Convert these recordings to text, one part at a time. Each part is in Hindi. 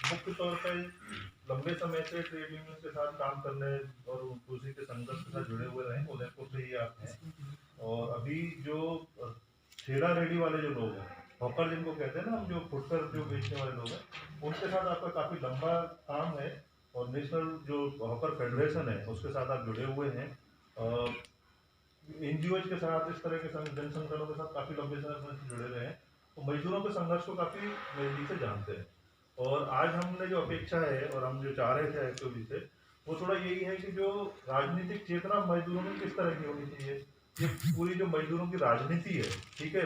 मुख्य तौर पर लंबे समय से ट्रेड यूनियन के साथ काम करने और उसी के संघर्ष के साथ जुड़े हुए रहे, उदयपुर से ही आप हैं। और अभी जो ठेला रेडी वाले जो लोग हैं, हॉकर जिनको कहते हैं ना हम, जो फुटकर जो बेचने वाले लोग हैं, उनके साथ आपका काफ़ी लंबा काम है। और नेशनल जो हॉकर फेडरेशन है उसके साथ आप जुड़े हुए हैं। एनजीओ के साथ, इस तरह के जन संगठनों के साथ काफ़ी लंबे समय से जुड़े रहे हैं, तो मजदूरों के संघर्ष को काफ़ी नजदीक से जानते हैं। और आज हमने जो अपेक्षा है और हम जो चाह रहे थे एक्चुअली से, वो थोड़ा यही है कि जो राजनीतिक चेतना मजदूरों में किस तरह की होनी चाहिए, ये पूरी जो मजदूरों की राजनीति है, ठीक है,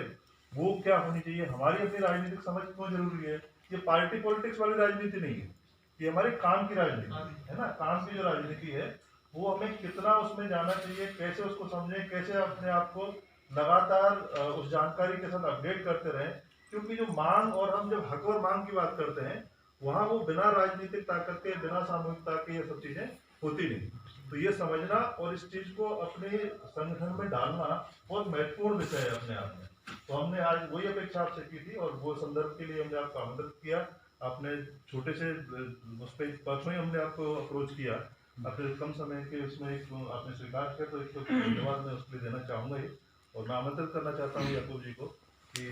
वो क्या होनी चाहिए, हमारी अपनी राजनीतिक समझ क्यों जरूरी है। ये पार्टी पॉलिटिक्स वाली राजनीति नहीं है, ये हमारे काम की राजनीति है ना। काम की जो राजनीति है वो हमें कितना उसमें जाना चाहिए, कैसे उसको समझें, कैसे अपने आप को लगातार उस जानकारी के साथ अपडेट करते रहें। क्योंकि जो मांग, और हम जब हक और मांग की बात करते हैं, वहां वो बिना राजनीतिक ताकत के, बिना सामूहिकता के ये सब चीजें होती नहीं। तो ये समझना और इस चीज को अपने संगठन में डालना बहुत महत्वपूर्ण विषय है अपने आप में। तो हमने आज वही अपेक्षा आपसे की थी, और वो संदर्भ के लिए हमने आपको आमंत्रित किया। आपने छोटे से उस पर परसों ही हमने आपको अप्रोच किया, अपने कम समय के उसमें एक आपने स्वीकार किया, तो एक तो धन्यवाद मैं उसके लिए देना चाहूँगा ही। और मैं आमंत्रित करना चाहता हूँ याकूब जी को कि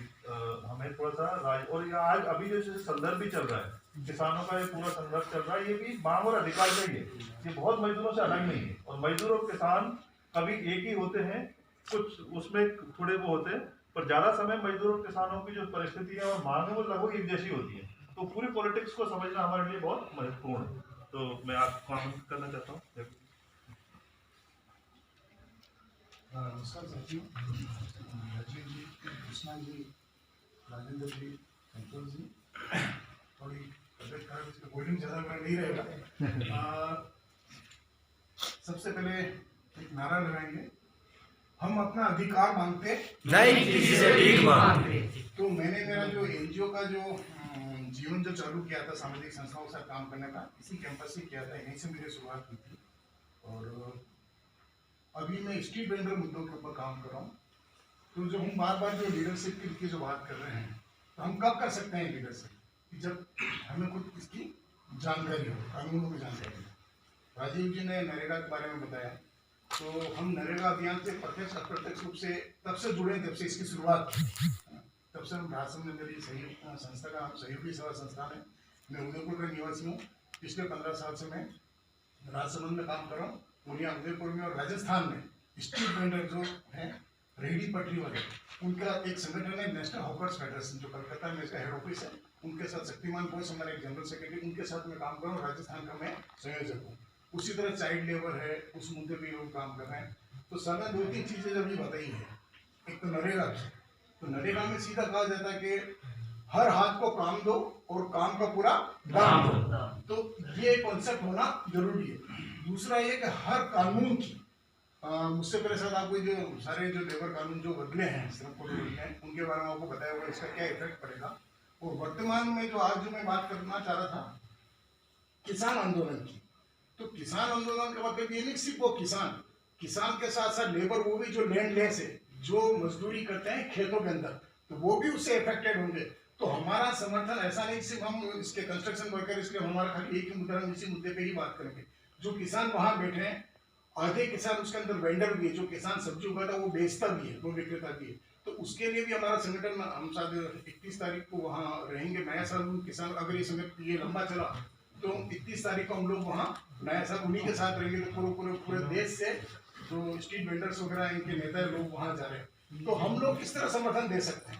हमें थोड़ा सा और ये आज अभी जो संदर्भ भी चल रहा है, किसानों का ये पूरा संघर्ष चल रहा है, ये भी मांग और अधिकार का ही है। ये बहुत मजदूरों से अलग नहीं है, और मजदूर और किसान कभी एक ही होते हैं, कुछ उसमें थोड़े वो होते हैं, पर ज्यादा समय मजदूर और किसानों की जो परिस्थिति है और मांग है वो लगभग एक जैसी होती है। तो पूरी पॉलिटिक्स को समझना हमारे लिए बहुत महत्वपूर्ण है। तो मैं आपको आमंत्रित करना चाहता हूँ। नमस्कार साथियों, राजीव जी, कृष्णा जी, राजेंद्र जी, संतोष जी, थोड़ी तबियत खराब, इसका वॉल्यूम ज़्यादा मेरा नहीं रहेगा। सबसे पहले एक नारा लगाएंगे, हम अपना अधिकार मांगते नहीं किसी से भीख मांगते। तो मैंने मेरा जो एनजीओ का जो जीवन जो चालू किया था, सामाजिक संस्थाओं के साथ काम करने का, इसी कैंपस से किया था, यहीं से मेरी शुरुआत की थी। और अभी मैं स्ट्रीट वेंडर मुद्दों के ऊपर काम कर रहा हूँ। तो जो हम बार बार जो लीडरशिप की जो बात कर रहे हैं, तो हम कब कर सकते हैं लीडरशिप, जब हमें खुद इसकी जानकारी हो, कानूनों की जानकारी हो। राजीव जी ने नरेगा के बारे में बताया, तो हम नरेगा अभियान से प्रत्यक्ष अप्रत्यक्ष रूप से तब से जुड़े, जब से इसकी शुरुआत, तब से हम राजसमंद में मेरी सहयोग संस्था का सहयोगी सेवा संस्थान है। मैं उदयपुर का निवासी हूँ। पिछले 15 साल से मैं राजसमंद में काम कर रहा हूँ। पूर्णिया, उदयपुर में और राजस्थान में स्ट्रीट वेंडर जो है, रेहड़ी पटरी वाले, उनका एक संगठन है नेशनल हॉकर्स फेडरेशन, जो कलकत्ता में इसका हेड ऑफिस है। उनके साथ शक्तिमान बोस हमारे एक जनरल सेक्रेटरी, उनके साथ मैं काम कर रहा हूँ। राजस्थान का मैं संयोजक हूँ। उसी तरह चाइल्ड लेबर है, उस मुद्दे पर लोग काम कर रहे हैं। तो सर ने 2-3 चीज़ें जब ये बताई है, एक तो नरेगा, तो नरेगा में सीधा कहा जाता है कि हर हाथ को काम दो और काम का पूरा दाम दो। तो ये कॉन्सेप्ट होना जरूरी है। दूसरा ये कि हर कानून की, मुझसे पहले साथ आपको जो सारे जो लेबर कानून जो बदले हैं, श्रम कोड बदले हैं, उनके बारे में आपको बताया होगा इसका क्या इफेक्ट पड़ेगा। और वर्तमान में जो आज जो मैं बात करना चाह रहा था, किसान आंदोलन की, तो किसान आंदोलन का मतलब ये नहीं सिर्फ वो किसान के साथ साथ लेबर, वो भी जो लैंडलेस है, जो मजदूरी करते हैं खेतों के अंदर, तो वो भी उससे इफेक्टेड होंगे। तो हमारा समर्थन ऐसा नहीं सिर्फ हम इसके कंस्ट्रक्शन वर्कर, इसलिए हमारा खाली एक ही मुद्दा, हम इसी मुद्दे पे ही बात करेंगे। जो किसान वहां बैठे हैं, आधे किसान उसके अंदर वेंडर भी है, जो किसान सब्जी उगाता है वो बेचता भी है, वो विक्रेता भी है। तो उसके लिए भी हमारा संगठन, हम शायद 31 तारीख को वहाँ रहेंगे। नया साल किसान, अगर ये संगठन ये लंबा चला तो 31 तारीख को हम लोग वहाँ नया साल उन्हीं के साथ रहेंगे। तो पूरे देश से जो स्ट्रीट वेंडर्स वगैरह, इनके नेता लोग वहाँ जा रहे हैं। तो हम लोग किस तरह समर्थन दे सकते हैं,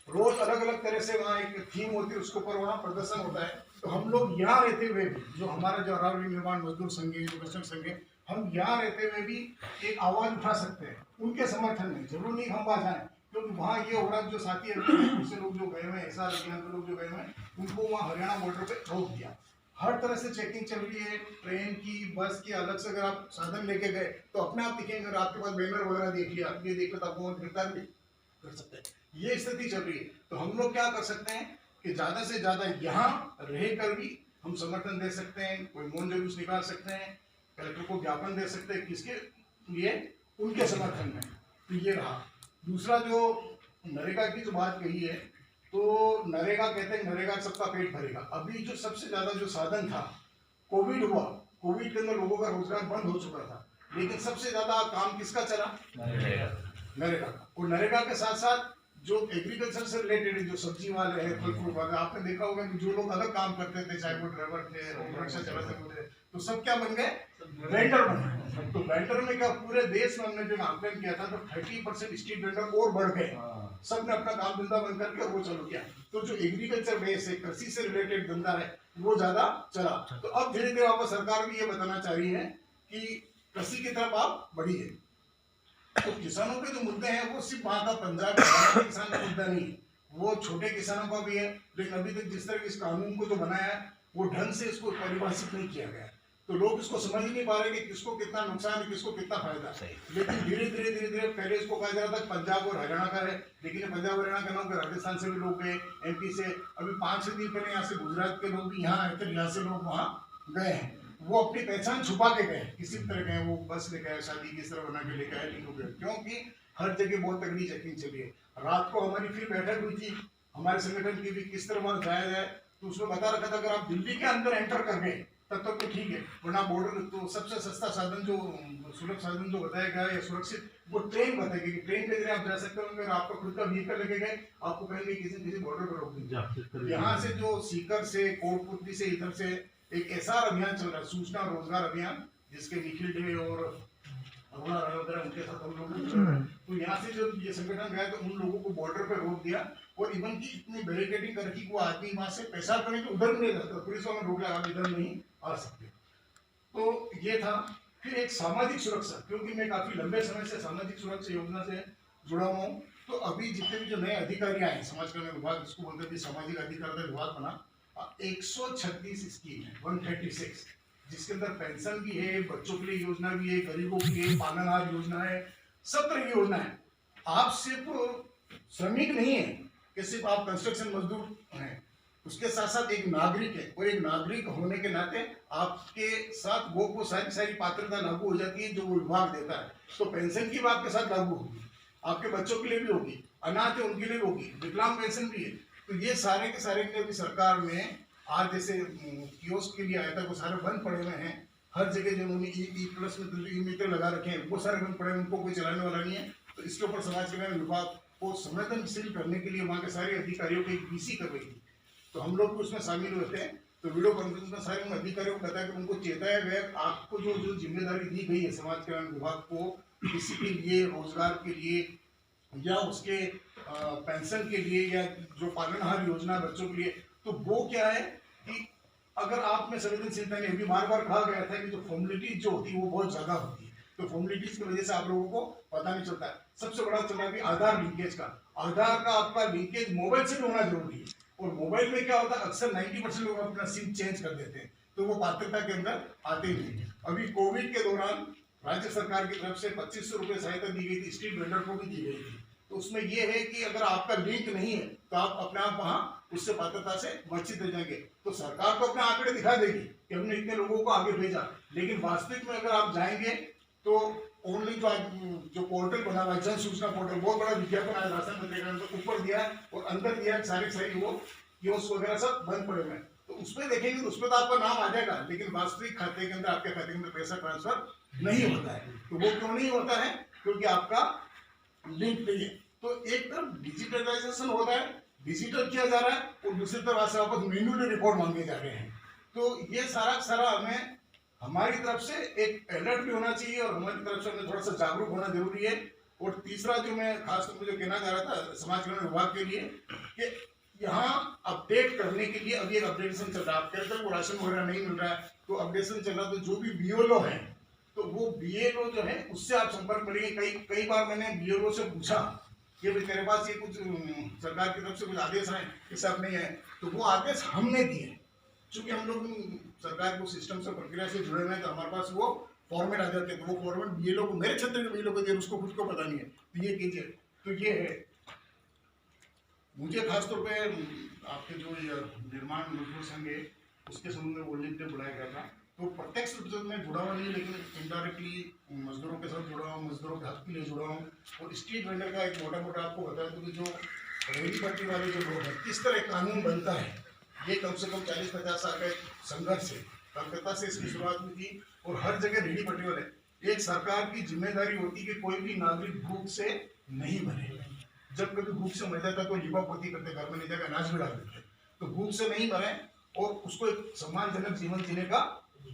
रोज अलग अलग तरह से वहाँ एक थीम होती है, उसके ऊपर वहाँ प्रदर्शन होता है। तो हम लोग यहाँ रहते हुए भी, जो हमारा जो अरावली निर्माण मजदूर संघ है, जो कृषक संघ है, हम यहाँ रहते हुए भी एक आवाज उठा सकते हैं उनके समर्थन में। जरूर नहीं हम वहाँ जाए, क्योंकि वहाँ ये हो रहा है, जो साथी दूसरे लोग जो गए हुए हैं, ऐसा लोग जो गए हुए हैं, उनको वहाँ हरियाणा बॉर्डर पे रोक दिया। हर तरह से चेकिंग चल रही है, ट्रेन की, बस की, अलग से अगर आप साधन लेके गए तो अपने आप दिखेंगे। अगर आपके पास बैनर वगैरह देख लिया, ये देख लो, तो आपको गिरफ्तार भी कर सकते हैं। ये स्थिति चल रही है। तो हम लोग क्या कर सकते हैं कि ज्यादा से ज्यादा यहाँ रहकर भी हम समर्थन दे सकते हैं। कोई मौन जुलूस निकाल सकते हैं, कलेक्टर को ज्ञापन दे सकते हैं, किसके लिए, उनके समर्थन में। तो ये रहा। दूसरा जो नरेगा की जो बात कही है, तो नरेगा कहते हैं नरेगा सबका पेट भरेगा। अभी जो सबसे ज्यादा जो साधन था, कोविड हुआ, कोविड के अंदर लोगों का रोजगार बंद हो चुका था, लेकिन सबसे ज्यादा काम किसका चला? नरेगा का। और नरेगा के साथ साथ जो एग्रीकल्चर से रिलेटेड जो सब्जी वाले हैं, फल फ्रूट वाले, आपने देखा होगा कि जो लोग अलग काम करते थे, चाहे वो ड्राइवर थे, रिक्शा चलाते थे, तो सब क्या बन गए? वेंडर बन गए। तो वेंडर में क्या पूरे देश में हमने जो आंकलन किया था तो 30% स्ट्रीट वेंडर और बढ़ गए। सबने अपना काम धंधा बंद करके वो चालू किया। तो जो एग्रीकल्चर बेस है, कृषि से रिलेटेड धंधा है, वो ज्यादा चला। तो अब धीरे धीरे आपको सरकार भी ये बताना चाह रही है कि कृषि की तरफ आप बढ़िए। तो किसानों के जो मुद्दे हैं वो सिर्फ वहां का पंजाब के किसान का मुद्दा नहीं, वो छोटे किसानों का भी है। लेकिन अभी तक जिस तरह इस कानून को जो बनाया है वो ढंग से इसको परिभाषित नहीं किया गया, तो लोग इसको समझ ही नहीं पा रहे कि किसको कितना नुकसान है, किसको कितना फायदा। लेकिन धीरे धीरे पहले इसको कहा जा रहा था पंजाब और हरियाणा का है, लेकिन पंजाब हरियाणा का नाम राजस्थान से भी लोग गए, एमपी से। अभी 5-6 दिन पहले यहाँ से गुजरात के लोग भी यहाँ आए थे, यहाँ से लोग वहाँ गए हैं। वो अपनी पहचान छुपा के गए, किसी तरह गए, वो बस लेके आए, शादी किस तरह बना के लेके आए, क्योंकि हर जगह बहुत तगड़ी चेकिंग चली है। रात को हमारी फिर बैठक हुई थी हमारे संगठन की भी, किस तरह वहां जाया जाए। तो उसमें बता रखा था अगर आप दिल्ली के अंदर एंटर कर गए तब तक तो ठीक है, वरना बॉर्डर तो सबसे सस्ता साधन जो सुरक्षित साधन जो बताया गया या सुरक्षित, वो ट्रेन बताएगी कि ट्रेन के जरिए आप जा सकते हो। अगर आपका खुद का व्हीकल लेके गए, आपको कहेंगे किसी बॉर्डर पर रोक दीजिए। यहाँ से जो सीकर से, कोटपुतली से, इधर से एक एसआर अभियान चल रहा है, सूचना रोजगार अभियान, जिसके निखिल डे और अरुणा राय वगैरह उनके साथ हम लोग। तो यहाँ से जो ये संगठन गया तो उन लोगों को बॉर्डर पे रोक दिया, और इवन की इतनी बैरिकेडिंग कर रखी कि वो आदमी वहां से पैसा करने के उधर नहीं जाता, पुलिस वालों ने रोक लिया, आप इधर नहीं आ सकते। तो ये था। फिर एक सामाजिक सुरक्षा, क्योंकि मैं काफी लंबे समय से सामाजिक सुरक्षा योजना से जुड़ा हुआ हूँ। तो अभी जितने भी जो नए अधिकारी आए, समाज कल्याण विभाग जिसको बोलते थे, सामाजिक अधिकारिता विभाग बना, 136 स्कीम है, 136, जिसके अंदर पेंशन भी है, बच्चों के लिए योजना भी है, गरीबों के लिए पालनहार योजना है, सब तरह की योजना है। आप सिर्फ श्रमिक नहीं है कि सिर्फ आप कंस्ट्रक्शन मजदूर हैं, उसके साथ साथ एक नागरिक है, और एक नागरिक होने के नाते आपके साथ वो सारी पात्रता लागू हो जाती है जो वो विभाग देता है। तो पेंशन की भी आपके साथ लागू होगी, आपके बच्चों के लिए भी होगी, अनाथ है उनके लिए होगी, विकलांग पेंशन भी है। तो ये सारे के सारे के सरकार ने आज जैसे कियोस्क के लिए आया था, वो सारे बंद पड़े हुए हैं। हर जगह जो उन्होंने ई प्लस में जो ई मीटर लगा रखे हैं वो सारे बंद पड़े हैं, उनको कोई चलाने वाला नहीं है। तो इसके ऊपर समाज कल्याण विभाग को संवेदनशील करने के लिए वहाँ के सारे अधिकारियों को एक बीसी कर रही थी, तो हम लोग भी उसमें शामिल होते हैं। तो वीडियो कॉन्फ्रेंस में सारे उन अधिकारियों को बताया कि उनको चेताया गया, आपको जो जिम्मेदारी दी गई है समाज कल्याण विभाग को, किसी के लिए रोजगार के लिए या उसके पेंशन के लिए या जो पालनहार योजना बच्चों के लिए, तो वो क्या है कि अगर आप में संवेदनशीलता नहीं होगी, बार बार कहा गया था कि जो फॉर्मेलिटीज जो होती है वो बहुत ज्यादा होती है, तो फॉर्मेलिटीज की वजह से आप लोगों को पता नहीं चलता है। सबसे बड़ा चल रहा है आधार लिंकेज का, आधार का आपका लिंकेज मोबाइल से होना जरूरी है, और मोबाइल में क्या होता है अक्सर 90% लोग अपना सिम चेंज कर देते हैं, तो वो पात्रता के अंदर आते नहीं। अभी कोविड के दौरान राज्य सरकार की तरफ से 2500 रुपए सहायता दी गई थी, स्ट्रीट वेंडर को भी दी गई थी। तो उसमें यह है कि अगर आपका लिंक नहीं है तो आप अपने आप वहां उससे पात्रता से वंचित रह जाएंगे। तो सरकार तो अपने आंकड़े दिखा देगी कि हमने इतने लोगों को आगे भेजा, लेकिन वास्तविक में अगर आप जाएंगे तो ओनली जो पोर्टल बना हुआ है, जन सूचना पोर्टल, बहुत बड़ा विज्ञापन आज राशन मंत्री तो ऊपर दिया है और अंदर दिया है, सारे वो कियोस्क वगैरह सब बंद पड़े हुए हैं। तो उसमें देखेंगे तो उसमें तो आपका नाम आ जाएगा, लेकिन वास्तविक खाते के अंदर आपके खाते के अंदर पैसा ट्रांसफर नहीं होता है। तो वो क्यों नहीं होता है? क्योंकि आपका लिंक नहीं है। तो एक तरफ डिजिटलाइजेशन हो रहा है, डिजिटल किया जा रहा है, और दूसरी तरफ से वापस मैन्युअली रिकॉर्ड मांगे जा रहे हैं। तो ये सारा हमें हमारी तरफ से एक अलर्ट भी होना चाहिए, और हमारी तरफ से हमें थोड़ा सा जागरूक होना जरूरी है। और तीसरा जो मैं खास तौर पर जो कहना चाह रहा था समाज कल्याण विभाग के लिए, कि यहाँ अपडेट करने के लिए अभी एक अपडेशन चल रहा है। आप कहते हैं वो राशन वगैरह नहीं मिल रहा है, तो अपडेशन चल रहा है। तो जो भी बीएलओ है, तो वो बीएलओ जो है उससे आप संपर्क करिए। कई बार मैंने बीएलओ से पूछा कि भाई तेरे पास ये कुछ सरकार की तरफ से कुछ आदेश आए, ये सब नहीं है, तो वो आदेश हमने दिए। चूंकि हम लोग सरकार को सिस्टम से प्रक्रिया से जुड़े हुए हैं, तो हमारे पास वो फॉर्मेट आ जाते हैं। तो वो फॉर्मेट बीएलओ को, मेरे क्षेत्र के बीएलओ को दिए, उसको खुद को पता नहीं है, तो ये कीजिए। तो ये है, मुझे खासतौर पे आपके जो निर्माण मजदूर संघ है उसके संबंध में बोलने के लिए बुलाया गया था। तो प्रत्यक्ष रूप से मैं जुड़ा हुआ नहीं, लेकिन इनडायरेक्टली मजदूरों के साथ जुड़ा हूँ, मजदूरों के हक के लिए जुड़ा हूँ। और स्ट्रीट वेंडर का एक मोटा आपको बता दूं कि जो रेहड़ी पट्टी वाले जो लोग हैं किस तरह कानून बनता है, ये कम से कम 40-50 साल का एक संघर्ष है। कलकत्ता से इसकी शुरुआत हुई थी और हर जगह रेहड़ी पट्टी वाले, एक सरकार की जिम्मेदारी होती कि कोई भी नागरिक भूख से नहीं मरे। जब कभी भूख से मर जाता तो लिपापोती करते, घर में ले जाकर अनाज भी डाल देते, तो भूख से नहीं मरे और उसको एक सम्मानजनक जीवन जीने का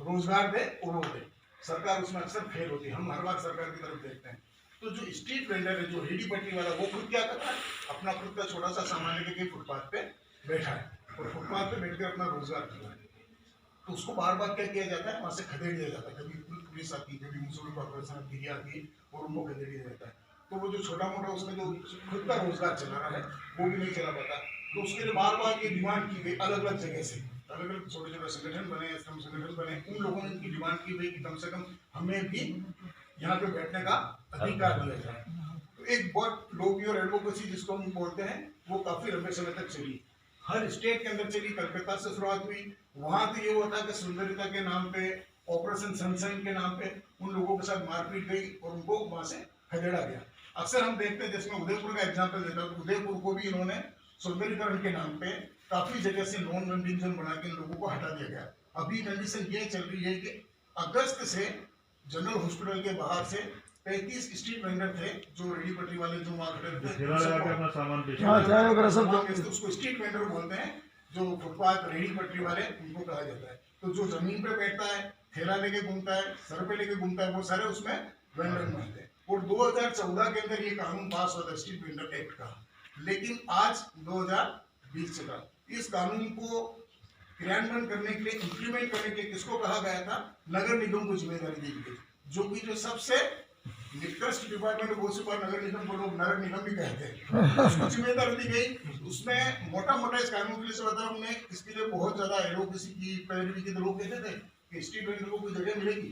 रोजगार दे और वो दे। सरकार उसमें अक्सर फेल होती है, हम हर बार सरकार की तरफ देखते हैं। तो जो स्ट्रीट वेंडर है, जो रेहड़ी पट्टी वाला, वो खुद क्या करता है, अपना खुद का छोटा सा सामान लेके फुटपाथ पे बैठा है और फुटपाथ पे बैठ कर अपना रोजगार कर रहा है। तो उसको बार बार क्या किया जाता है, वहां से खदेड़ दिया जाता है। कभी पुलिस आती है, कभी म्युनिसिपल कॉर्पोरेशन आती है और उनको खदेड़ दिया जाता है। तो वो जो छोटा मोटा उसमें जो खुद का रोजगार चला रहा है वो भी नहीं चला पाता। तो उसके लिए बार बार ये डिमांड की गई, अलग अलग जगह से अलग अलग छोटे छोटे संगठन बने, श्रम संगठन बने, उन लोगों ने इनकी डिमांड की गई कि कम से कम हमें भी यहाँ पे बैठने का अधिकार दिया जाए। तो एक बहुत लोबी और एडवोकेसी जिसको हम बोलते हैं, वो काफी लंबे समय तक चली, हर स्टेट के अंदर चली। कलकत्ता से शुरुआत हुई, वहां तो ये हुआ था कि सुंदरता के नाम पे, ऑपरेशन सनशाइन के नाम पे उन लोगों के साथ मारपीट गई और उनको वहां से खदेड़ा गया। अक्सर हम देखते हैं, जिसमें उदयपुर का एग्जाम्पल देता हूँ, उदयपुर को भी इन्होंने सौंदर्यीकरण के नाम पे काफी जगह से नॉन वेंडिंग जोन बना के इन लोगों को हटा दिया गया। अभी कंडीशन ये चल रही है कि अगस्त से जनरल हॉस्पिटल के बाहर से 35 स्ट्रीट वेंडर थे, जो रेहड़ी पटरी वाले जो वहाँ खड़े थे, उसको स्ट्रीट वेंडर बोलते हैं। जो फुटपाथ रेहड़ी पटरी वाले, उनको कहा जाता है। तो जो जमीन पे बैठता है, थैला लेके घूमता है, सर पे लेके घूमता है, वो सारे उसमें वेंडर बनते हैं। और 2014 के अंदर ये कानून पास हुआ था, स्ट्रीट वेंडर एक्ट का। लेकिन आज 2020 चला, इस कानून को क्रियान्वयन करने के लिए, इंप्लीमेंट करने के लिए किसको कहा गया था, नगर निगम को जिम्मेदारी दी गई, जो कि जो सबसे निकृष्ट डिपार्टमेंट, वो सुपर नगर निगम को लोग नगर निगम भी कहते हैं, उसको जिम्मेदारी दी गई। उसमें मोटा मोटा इस कानून के लिए से बता, हमने इसके लिए बहुत ज्यादा एडवोकेसी की, पैरवी की। तो लोग कहते थे कि स्ट्रीट वेंडर को कोई जगह मिलेगी,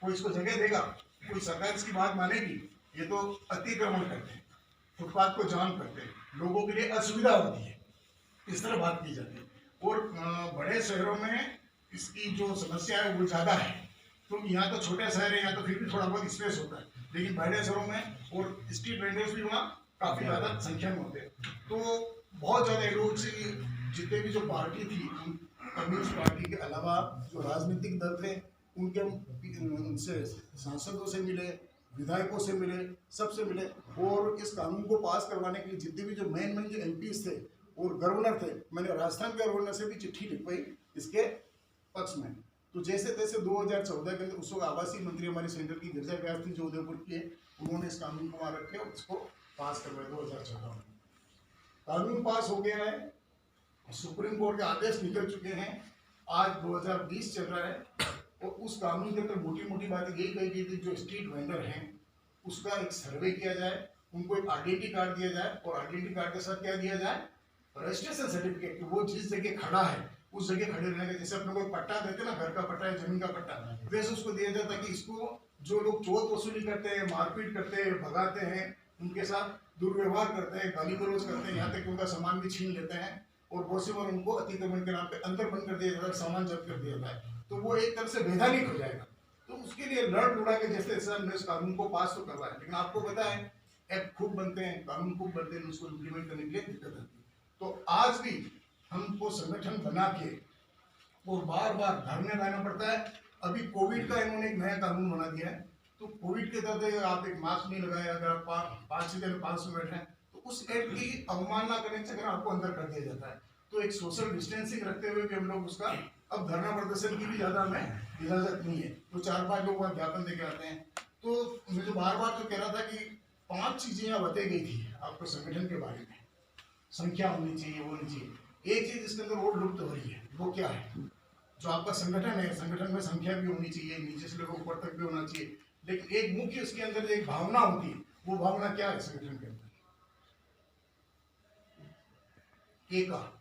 कोई इसको जगह देगा, कोई सरकार इसकी बात मानेगी? ये तो अतिक्रमण करते हैं, फुटपाथ को जाम करते हैं, लोगों के लिए असुविधा होती है, इस तरह बात की जाती है। और बड़े शहरों में इसकी जो समस्या है वो ज्यादा है। तो यहाँ तो छोटे शहर है, यहाँ तो फिर भी थोड़ा बहुत स्पेस होता है, लेकिन बड़े शहरों में और स्ट्रीट वेंडर्स भी वहाँ काफी ज्यादा संख्या में होते हैं। तो बहुत ज्यादा एडवोकेसी, जितने भी जो पार्टी थी, कम्युनिस्ट पार्टी के अलावा जो राजनीतिक दल थे, उनसे सांसदों से मिले, विधायकों से मिले, सबसे मिले। और इस कानून को पास करवाने के लिए जितने भी जो मेन जो एमपीज थे और गवर्नर थे, मैंने राजस्थान के गवर्नर से भी चिट्ठी लिखवाई इसके पक्ष में। तो जैसे तैसे 2014 के अंदर उस वक्त आवासीय मंत्री हमारे सेंटर की गिरजा व्यास थी, जो उदयपुर की है, उन्होंने इस कानून को वहां रखे और इसको पास करवाया 2014 में। कानून पास हो गया है, सुप्रीम कोर्ट के आदेश निकल चुके हैं, आज 2020 चल रहा है। और उस कानून के अंदर मोटी मोटी बातें यही कही गई थी, जो स्ट्रीट वेंडर हैं उसका एक सर्वे किया जाए, उनको एक आइडेंटिटी कार्ड दिया जाए, और आइडेंटिटी कार्ड के साथ क्या दिया जाए, रजिस्ट्रेशन सर्टिफिकेट, कि वो जिस जगह खड़ा है उस जगह खड़े रहने का। जैसे अपने को पट्टा देते ना, घर का पट्टा या जमीन का पट्टा, वैसे उसको दिया जाता है कि इसको जो लोग चोट वसूली करते हैं, मारपीट करते हैं, भगाते हैं, उनके साथ दुर्व्यवहार करते हैं, गाली गलौज करते हैं, यहाँ तक कि उनका सामान भी छीन लेते हैं, और बहुत सी बार उनको अतिक्रमण के नाम पे अंदर बंद कर दिया जाता है, सामान जब्त कर दिया जाता है, तो वो एक तरह से वैधानिक हो जाएगा। तो उसके लिए लड़ लुड़ा के जैसे हमने इस कानून को पास तो करवाया, लेकिन आपको पता है एक्ट खूब बनते हैं, कानून खूब बनते हैं, उसको इम्प्लीमेंट करने के लिए दिक्कत आती है। तो आज भी हमको संगठन बना के और बार बार धरने लाना पड़ता है। अभी कोविड का इन्होंने एक नया कानून बना दिया है, तो कोविड के तहत आप एक मास्क नहीं लगाए, अगर आप 5 से 5 में बैठे हैं, तो उस एक्ट की अवमानना करने से अगर आपको अंदर कर दिया जाता है। तो एक सोशल डिस्टेंसिंग रखते हुए भी हम लोग उसका अब धरना प्रदर्शन की भी ज्यादा हमें इजाजत नहीं है, तो 4-5 लोग वहाँ ज्ञापन देके आते हैं। तो मैं जो बार बार तो कह रहा था कि 5 चीजें यहाँ बताई गई थी आपको संगठन के बारे में, संख्या होनी चाहिए, वो होनी चाहिए। एक चीज इसके अंदर और लुप्त हो रही है, वो क्या है, जो आपका संगठन है, संगठन में संख्या भी होनी चाहिए, नीचे से लेकर ऊपर तक भी होना चाहिए, लेकिन एक मुख्य इसके अंदर एक भावना होती है, वो भावना क्या है संगठन के अंदर, एका,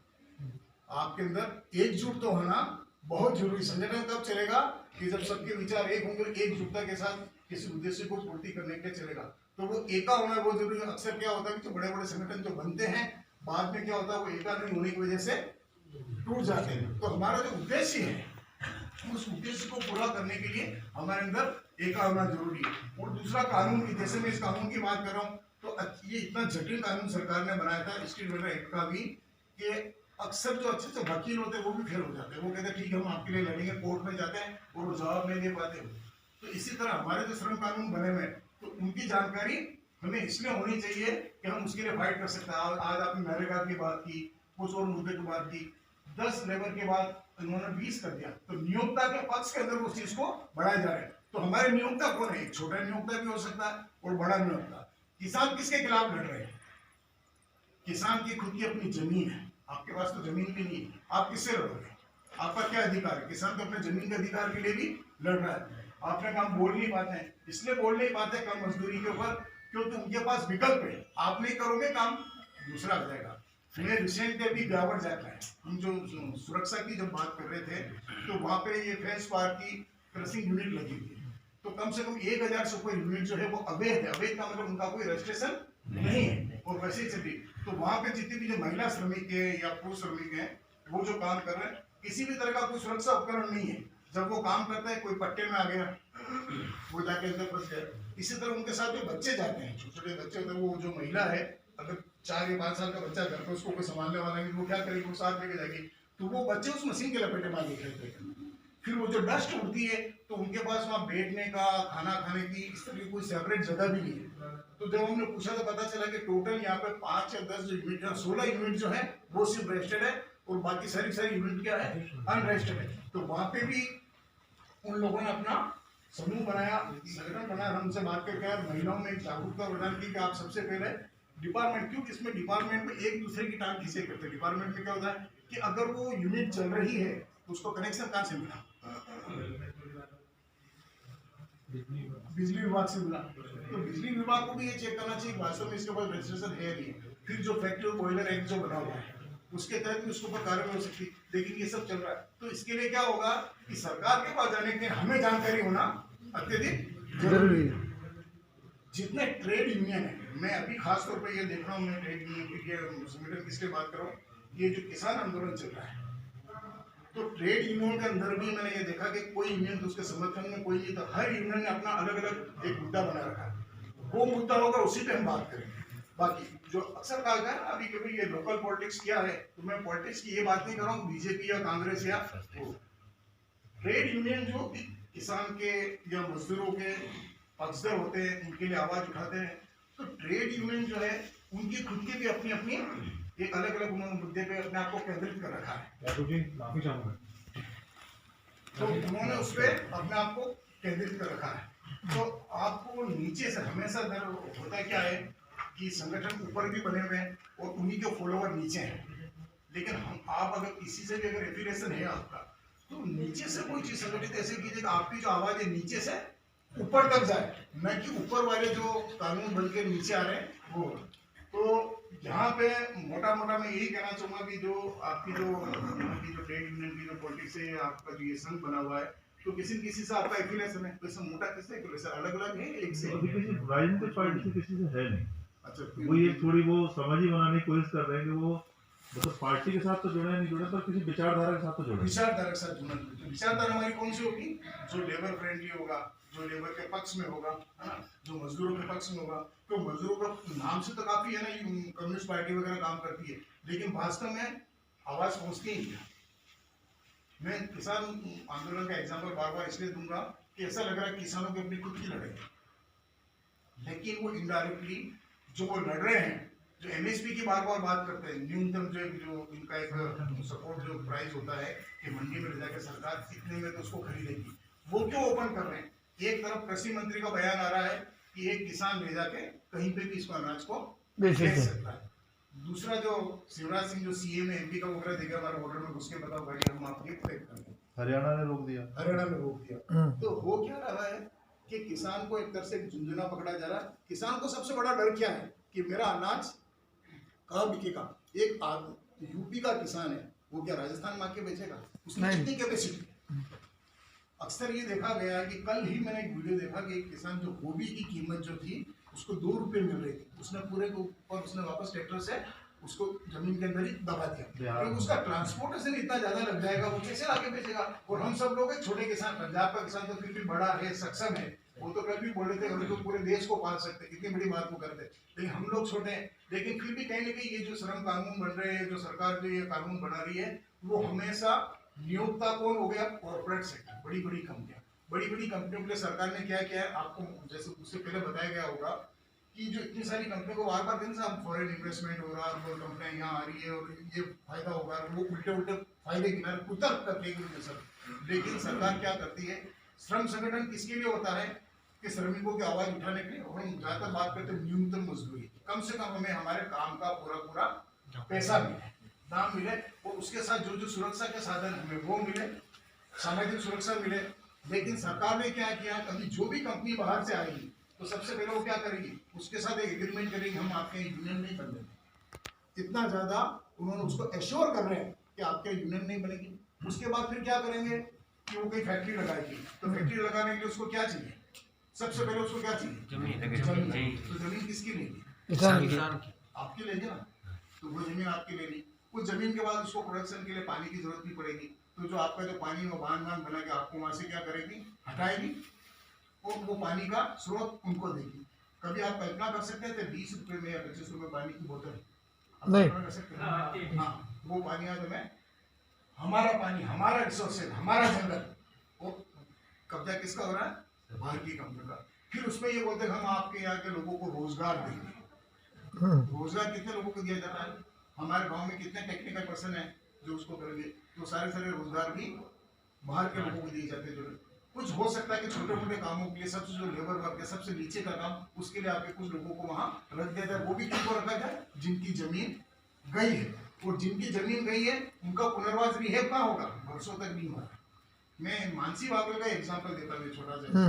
आपके अंदर एकजुट तो होना बहुत जरूरी। संगठन कब चलेगा कि जब सबके विचार एक होंगे, एकजुटता के साथ किसी उद्देश्य को पूर्ति करने के लिए चलेगा, तो वो एका होना बहुत जरूरी है। अक्सर क्या होता है कि जो बड़े बड़े संगठन जो बनते हैं, बाद में क्या होता है, वो एका नहीं होने की वजह से टूट जाते हैं। तो हमारा जो उद्देश्य है, उस उद्देश्य को पूरा करने के लिए हमारे अंदर एका होना जरूरी है। और दूसरा कानून की, जैसे मैं इस कानून की बात कर रहा हूँ, तो ये इतना जटिल कानून सरकार ने बनाया था स्ट्रीट वेंडर एक्ट का भी, कि अक्सर जो अच्छे अच्छे वकील होते हैं वो भी फेल हो जाते हैं। वो कहते हैं ठीक है हम आपके लिए लड़ेंगे, कोर्ट में जाते हैं और वो जवाब नहीं दे पाते। तो इसी तरह हमारे जो श्रम कानून बने हुए हैं, तो उनकी जानकारी हमें इसलिए होनी चाहिए कि हम उसके लिए फाइट कर सकते हैं। आज आपने नरेगा की बात की, कुछ और मुद्दे की बात की, 10 लेबर के बाद उन्होंने 20 कर दिया, तो नियोक्ता के पक्ष के अंदर उस चीज को बढ़ाया जा रहा है। तो हमारे नियोक्ता कौन है? एक छोटा नियोक्ता भी हो सकता है और बड़ा नियोक्ता। किसान किसके खिलाफ लड़ रहे हैं? किसान की खुद की अपनी जमीन है, आपके पास तो जमीन भी नहीं है, आप किससे लड़ोगे? आपका क्या अधिकार है? किसान तो अपने जमीन के अधिकार के लिए भी लड़ रहा है। आपने काम बोल नहीं पाते हैं, इसलिए बोल नहीं पाते कम मजदूरी के ऊपर क्योंकि उनके पास विकल्प है। आप नहीं करोगे काम, दूसरा आ जाएगा। मैं रिसेंटली अभी ब्यावर जाता है, हम जो सुरक्षा की जब बात कर रहे थे तो वहाँ पे ये फ्रेश पार्क की क्रशिंग यूनिट लगी हुई है, तो कम से कम 1000 से ऊपर यूनिट जो है वो अवैध है। अवैध का मतलब उनका कोई रजिस्ट्रेशन नहीं है और वैसे ही चली। तो वहाँ पे जितनी भी जो महिला श्रमिक है या पुरुष श्रमिक है वो जो काम कर रहे हैं, किसी भी तरह का कोई सुरक्षा उपकरण नहीं है। जब वो काम करता है कोई पट्टे में आ गया, वो जाके अंदर फंस गया। इसी तरह उनके साथ जो बच्चे जाते हैं, छोटे छोटे बच्चे होते हैं, वो जो महिला है अगर 4 या 5 साल का बच्चा घर पे उसको कोई संभालने वाला नहीं, वो क्या करेगी? वो साथ लेके जाएगी, तो वो बच्चे उस मशीन के लपेटे में आगे खेलते हैं। फिर वो जो डस्ट उड़ती है तो उनके पास वहाँ बैठने का, खाना खाने की इस तरह की कोई सेपरेट जगह भी नहीं है। तो जब हमने पूछा तो पता चला कि टोटल यहाँ पे 5 या 10 जो यूनिट है, 16 यूनिट जो है वो सिर्फ रजिस्टर्ड है और बाकी सारी यूनिट क्या है? अनरजिस्टर्ड है। तो वहाँ पे भी उन लोगों ने अपना समूह बनाया, संगठन बनाया। हमसे बात करके यार महिलाओं में जागरूकता प्रदान की कि आप सबसे पहले डिपार्टमेंट, क्योंकि इसमें डिपार्टमेंट में एक दूसरे की टांग खींचे करते हैं। डिपार्टमेंट में क्या होता है कि अगर वो यूनिट चल रही है तो उसको कनेक्शन कहाँ से मिला? बिजली विभाग से मिला। तो बिजली विभाग को भी ये चेक करना चाहिए वास्तव में इसके पास रजिस्ट्रेशन है नहीं। फिर जो फैक्ट्री बॉयलर एक्ट जो बना हुआ है उसके तहत भी उसके ऊपर कार्रवाई हो सकती है, लेकिन ये सब चल रहा है। तो इसके लिए क्या होगा कि सरकार के पास जाने के लिए हमें जानकारी होना अत्यधिक जरूरी है। जितने ट्रेड यूनियन है, मैं अभी खास तौर पे ये देख रहा हूँ, मैं ट्रेड यूनियन की संगठन किसके बात कर रहा हूँ, ये जो किसान आंदोलन चल रहा है, तो ट्रेड यूनियन के अंदर भी मैंने ये देखा कि कोई यूनियन तो उसके समर्थन में कोई नहीं, तो हर यूनियन ने अपना अलग अलग एक मुद्दा बना रखा है। वो मुद्दा होगा उसी पे हम बात करेंगे। बाकी जो अक्सर कहा गया ना अभी कभी ये लोकल पॉलिटिक्स क्या है, तो मैं पॉलिटिक्स की ये बात नहीं कर रहा हूँ बीजेपी या कांग्रेस या ट्रेड यूनियन जो किसान के या मजदूरों के पक्षधर होते हैं, उनके लिए आवाज उठाते हैं। तो ट्रेड यूनियन जो है उनकी खुद की भी अपनी अपनी एक अलग अलग मुद्दे पे अपने आप को केंद्रित कर रखा है। तो उन्होंने उस पर अपने आप को केंद्रित कर रखा है। तो आपको नीचे से हमेशा डर होता क्या है कि संगठन ऊपर भी बने हुए हैं और उन्हीं के फॉलोवर नीचे हैं, लेकिन आप अगर किसी से भी अगर एफिलिएशन है आपका, तो नीचे से कोई चीज संगठित ऐसे कीजिएगा आपकी जो आवाज है नीचे से ऊपर तक जाए, न कि ऊपर वाले जो कानून बन के नीचे आ रहे हैं वो। तो यहाँ पे मोटा मोटा मैं यही कहना चाहूंगा कि जो आपकी जो ट्रेड यूनियन की जो पॉलिटिक्स है, आपका जो ये संघ बना हुआ है, तो किसी न किसी से आपका एफिलिएशन है, वैसे मोटा किससे एफिलिएशन अलग अलग है, एक से अभी किसी राजनीतिक पार्टी से किसी से है नहीं। अच्छा, वो ये थोड़ी वो समझ ही बनाने की कोशिश कर रहे हैं कि वो मतलब पार्टी के साथ तो जुड़े नहीं जुड़े, पर किसी विचारधारा के साथ तो जुड़े। विचारधारा के साथ जुड़ना। तो विचारधारा हमारी कौन सी होगी? जो लेबर फ्रेंडली होगा, जो लेबर के पक्ष में होगा, है ना, जो मजदूरों के पक्ष में होगा। तो मजदूरों का नाम से तो काफी है ना, ये कम्युनिस्ट पार्टी वगैरह काम करती है, लेकिन वास्तव में आवाज पहुंचती ही नहीं। मैं किसान आंदोलन का एग्जाम्पल बार बार इसलिए दूंगा कि ऐसा लग रहा है किसानों की अपनी खुद की लड़ाई, लेकिन वो इनडायरेक्टली जो वो लड़ रहे हैं, जो एमएसपी की बार बार बात करते हैं, न्यूनतम जो इनका एक सपोर्ट जो प्राइस होता है कि मंडी में ले जाकर सरकार इतने में तो उसको खरीदेगी, वो क्यों ओपन कर रहे हैं? एक तरफ कृषि मंत्री का बयान आ रहा है कि एक किसान ले जाके कहीं पे भी इसको अनाज को बेच सकता है। दूसरा जो शिवराज सिंह जो सीएम है एमपी का वगैरह देगा हमारे बॉर्डर में घुस के बताओ भाई हम आपके प्रोटेक्ट करेंगे। हरियाणा ने रोक दिया, हरियाणा में रोक दिया। तो हो क्या रहा है कि किसान को एक तरह से झुंझुना पकड़ा जा रहा है। किसान को सबसे बड़ा डर क्या है कि मेरा अनाज कहाँ बिकेगा। एक यूपी का किसान है, वो क्या राजस्थान में आके बेचेगा? उसकी कितनी कैपेसिटी? अक्सर ये देखा गया है कि कल ही मैंने एक वीडियो देखा कि एक किसान जो गोभी की कीमत जो थी उसको 2 रुपए मिल रही थी, उसने पूरे के ऊपर उसने वापस ट्रैक्टर से उसको जमीन के अंदर ही दबा दिया, क्योंकि उसका ट्रांसपोर्टेशन इतना ज्यादा लग जाएगा, वो कैसे आगे बेचेगा। और हम सब लोग छोटे किसान, पंजाब का किसान तो फिर भी बड़ा है, सक्षम है, वो तो कल भी बोले थे हम तो पूरे देश को पाल सकते, कितनी बड़ी बात वो करते, लेकिन हम लोग छोटे हैं। लेकिन फिर भी कहीं ना कहीं ये जो श्रम कानून बन रहे हैं, जो सरकार जो ये कानून बना रही है, वो हमेशा नियोक्ता कौन हो गया, कॉर्पोरेट सेक्टर, बड़ी बड़ी कंपनियां। बड़ी बड़ी कंपनियों के लिए सरकार ने क्या किया है, आपको जैसे उससे पहले बताया गया होगा कि जो इतनी सारी कंपनियों को बार बार कहते हैं फॉरेन इन्वेस्टमेंट हो रहा है, कंपनियां यहाँ आ रही है और ये फायदा होगा, वो उल्टे उल्टे फायदे किनारे कुतर्क करके सर। लेकिन सरकार क्या करती है, श्रम संगठन किसके लिए होता है कि श्रमिकों की आवाज उठाने के लिए। और हम ज्यादातर बात करते हैं न्यूनतम मजदूरी, कम से कम हमें हमारे काम का पूरा पूरा पैसा मिले, दाम मिले, और उसके साथ जो जो सुरक्षा के साधन हमें वो मिले, सामाजिक सुरक्षा मिले। लेकिन सरकार ने क्या किया, अभी जो भी कंपनी बाहर से आएगी तो सबसे पहले वो क्या करेगी, उसके साथ एक एग्रीमेंट करेगी, हम आपके यूनियन नहीं बन देंगे। इतना ज्यादा उन्होंने उसको एश्योर कर रहे हैं कि आपके यूनियन नहीं बनेगी। उसके बाद फिर क्या करेंगे कि वो कोई फैक्ट्री लगाएगी, तो फैक्ट्री लगाने के लिए उसको क्या चाहिए, सबसे पहले उसको क्या चाहिए, जमीन। तो जमीन किसकी लेगी, किसान की। आपकी लेगी ना, तो वो जमीन आपकी लेगी। उस जमीन के बाद उसको प्रोडक्शन के लिए पानी की जरूरत भी पड़ेगी, तो जो आपका जो पानी वो बांध बना के आपको वहां से क्या करेगी, हटाएगी, और वो पानी का स्रोत उनको देगी। कभी आप कल्पना कर सकते थे 20 रुपए में या 25 रुपए पानी की बोतल, नहीं कर सकते हैं? हाँ, वो पानी आज हमें, हमारा पानी, हमारा रिसोर्सेज, हमारा जंगल, वो कब्जा किसका हो रहा है, भारतीय कंपनी का। फिर उसमें ये बोलते हैं हम आपके यहाँ के लोगों को रोजगार देंगे। रोजगार कितने लोगों को दिया जाता है, हमारे गांव में कितने टेक्निकल पर्सन है जो उसको करेंगे, तो सारे सारे रोजगार भी बाहर के लोगों को दिए जाते हैं। जो कुछ हो सकता है कि छोटे मोटे कामों के लिए, सबसे जो लेबर वर्क है, सबसे नीचे का काम, उसके लिए आपके कुछ लोगों को वहां रख दिया जाए। वो भी किनको रखा जाए, जिनकी जमीन गई है, और जिनकी जमीन गई है उनका पुनर्वास रिहेब कहाँ होगा, वर्षों तक नहीं होगा। मैं मानसी वाकल का एग्जाम्पल देता हूँ छोटा सा।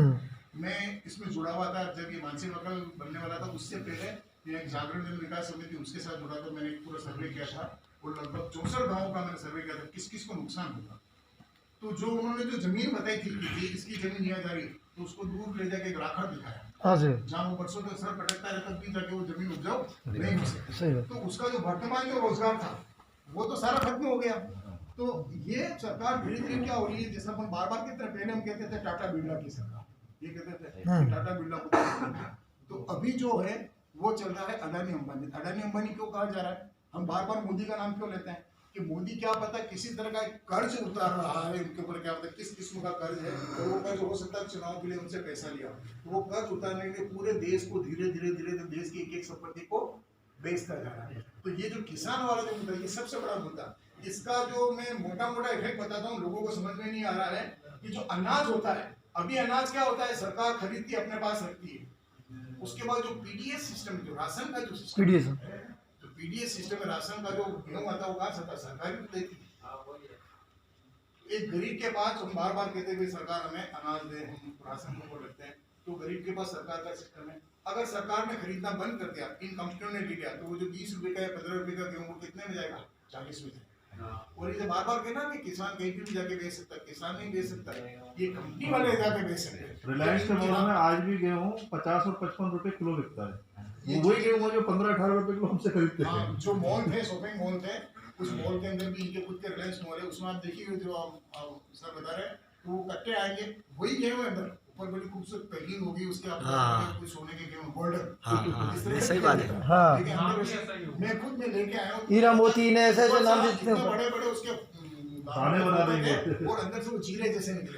मैं इसमें जुड़ा हुआ था जब ये मानसी वाकल बनने वाला था, उससे पहले एक जागरण जन विकास समिति उसके साथ जुड़ा था। मैंने पूरा सर्वे किया था और लगभग 64 गाँव का मैंने सर्वे किया था किस किस को नुकसान होगा। तो जो उन्होंने जो जमीन बताई थी कि इसकी जमीन नहीं आ जा रही, तो उसको दूर ले जाके एक राखा दिखाया, जहाँ वो वर्षों तक सर पटकता रहता, तब भी जाके वो जमीन उपजाऊ नहीं हो सकती। तो उसका जो वर्तमान जो रोजगार था वो तो सारा खत्म हो गया। तो ये सरकार धीरे धीरे क्या हो रही है, जैसे अपन बार बार कहते हैं, पहले हम कहते थे टाटा बिरला की सरकार, ये कहते थे कि टाटा बिरला को, तो अभी जो है वो चल रहा है अडानी अंबानी। अडानी अंबानी क्यों कहा जा रहा है, हम बार बार मोदी का नाम क्यों लेते हैं कि मोदी क्या पता किसी तरह का कर्ज उतार रहा है उनके ऊपर, क्या पता किस किस्म का कर्ज है, और वो कर्ज हो सकता है चुनाव के लिए उनसे पैसा लिया, तो वो कर्ज उतारने के लिए पूरे देश को धीरे धीरे धीरे देश की एक एक संपत्ति को बेचता जा रहा है। तो ये जो किसान वाला जो मुद्दा, ये सबसे बड़ा मुद्दा, इसका जो मैं मोटा मोटा इफेक्ट बताता हूँ, लोगों को समझ में नहीं आ रहा है कि जो अनाज होता है, अभी अनाज क्या होता है, सरकार खरीदती अपने पास रखती है। उसके बाद जो पीडीएस सिस्टम, जो राशन का जो सिस्टम, जो पीडीएस सिस्टम है, राशन का जो गेहूं आता है वो कहाँ से आता है, सरकारी तो देती है। एक गरीब के पास, हम बार बार कहते हैं सरकार हमें अनाज दे, हम राशन को रखते हैं, तो गरीब के पास सरकार का सिस्टम है। अगर सरकार ने खरीदना बंद कर दिया, इन कंपनियों ने ले लिया, तो वो जो 20 रुपए का या 15 रुपए का गेहूं, वो कितने में जाएगा, 40 में जाएगा। और ये बार बार कहना कि किसान कहीं भी जाके बेच सकता है, किसान नहीं बेच सकता है, ये कंपनी वाले जाके बेच सकते हैं। रिलायंस के मॉल में आज भी गेहूं 50 और 55 रुपए किलो बिकता है, वही गेहूं जो 15-18 रुपए किलो हमसे खरीदते थे। जो मॉल थे, शॉपिंग मॉल थे, उस मॉल के अंदर भी इनके खुद के रिलायंस मॉल है, उसमें आप देखिए जो आप सर बता रहे हैं, तो वो कट्टे आएंगे, वही गेहूं अंदर, ऊपर बड़ी खूबसूरत पैकिंग होगी उसके, आप कुछ सोने के गेहूं, गोल्डन, सही बात है। मैं खुद में लेके आया हूँ, हीरा मोती ने ऐसे ऐसे नाम देते हैं, बड़े बड़े उसके दाने बना देंगे, और अंदर से वो जीरे जैसे निकले,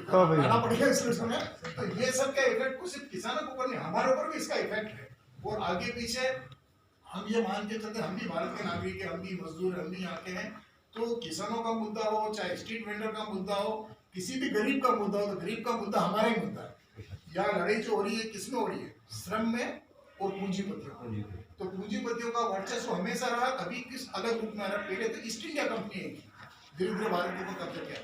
खाना पड़ेगा इसके समय। तो ये सब का इफेक्ट को सिर्फ किसानों के ऊपर नहीं, हमारे ऊपर भी इसका इफेक्ट है। और आगे पीछे हम ये मान के चलते, हम भी भारत के नागरिक है, हम भी मजदूर, हम भी यहाँ के हैं, तो किसानों का मुद्दा हो, चाहे स्ट्रीट वेंडर का मुद्दा हो, किसी भी गरीब का मुद्दा हो, तो गरीब का मुद्दा हमारा ही मुद्दा है। यहाँ लड़ाई जो हो रही है किसमें हो रही है, श्रम में और पूंजीपतियों। तो पूंजीपतियों का वर्चस्व हमेशा रहा, अभी किस अलग रूप में आ रहा है। पहले तो ईस्ट इंडिया कंपनी है, धीरे धीरे भारत को कब्जा किया,